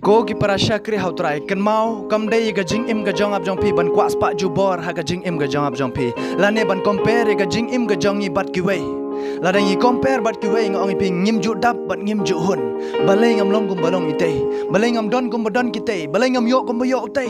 Ko ki para syakri hau trai ken mau kam dei ga jing im ga jong ab jong pi ban kwa spa ju bor ha ga jing im ga jong ab jong pi la ne ban compare ga jing im ga jong ni bat ki wei la dang i compare bat ki wei ngong pi ngim ju dap bat ngim ju hun balai ngam long kum balong ite balai ngam don kum don kite balai ngam yo kum yo te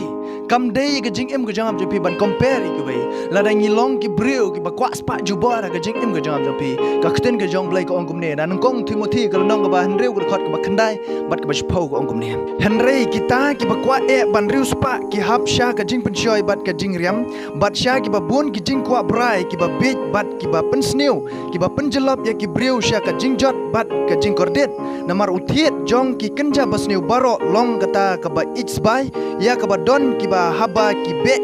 kam dei ga jing im ga jong ab jong pi ban compare ki wei la dang i long ki breu ki ba kwa spa ju bor ha ga jing im ga jong ab jong pi ka khten ga jong blai ko ong kum ne na nang kong Timothy ga nong ga ba han reu ga khot ga ba khandai bat ga ba chpau ko ong kum ne Henry kita ki bakwa ban riu spa ki hap sha ka jing pen shoy bat ka jing riam bat sha ki ba bun ki jing kwa brai ki ba bit bat ki ba pen sneu ki ba pen jelop ya ki briu sha ka jing jot bat ka jing kordet namar uthiet jong ki kenja ba sneu baro long kata ka ba its bai ya ka ba don ki ba haba ki be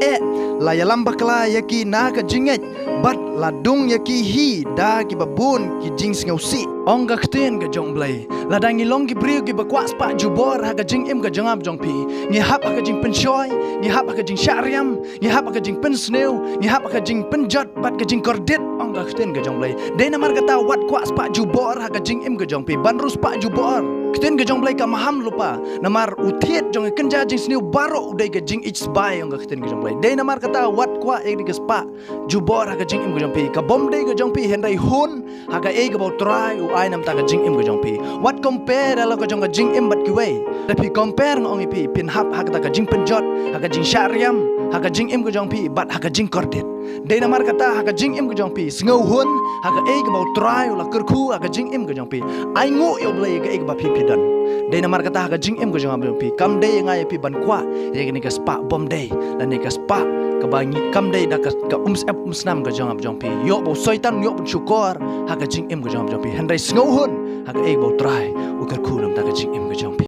la ya lamba kla ya ki na ka jinget bat la dung ya ki hi da ki ba bun ki jing sneu si ong ga khten ga jong blai la dangi long ki briu ki ba kwa spa jubor ha ka jing im ga jangap jong pi ngi hap ka jing pen shoy ngi hap ka jing syariam ngi hap ka jing pen sneu ngi hap ka jing pen jot bat ka jing kordet ong ga khten ga jong blai de namar kata wat kwa spa jubor ha ka jing im ga jong pi ban rus pa jubor khten ga jong blai ka maham lupa namar uthiet jong kenja jing sneu baro udai ga jing its bai ong ga khten ga jong blai de namar kata wat kwa ek ga spa jubor ha ka jing im ga jong pi ka bom de ga jong pi hendai hun ha ka e ga bo try u ai nam ta ga jing im ga jong pi wat compare ala ka jong ga jing im bat ki wei tapi compare ngong pi pin hap ha ka jing penjot ha ka jing syariam ha ka jing im ga jong pi bat ha ka jing kordet de namar kata ha ka jing im ga jong pi ngau hun ha ka e ga bo try la kerku ha ka jing im ga jong pi ai ngo yo blai ga e ga ba pi dan de namar kata ha ka jing im ga jong pi kam de ngai pi ban kwa ye ni ka spa bom de la ni ka spa ka bangi kam de da ka umsnam ga jong pi yo bo soitan yo bo syukur ha ka jing im ga jong pi handai ngau hun ha ka e bo try u kerku nam ta ka jing im ga jong pi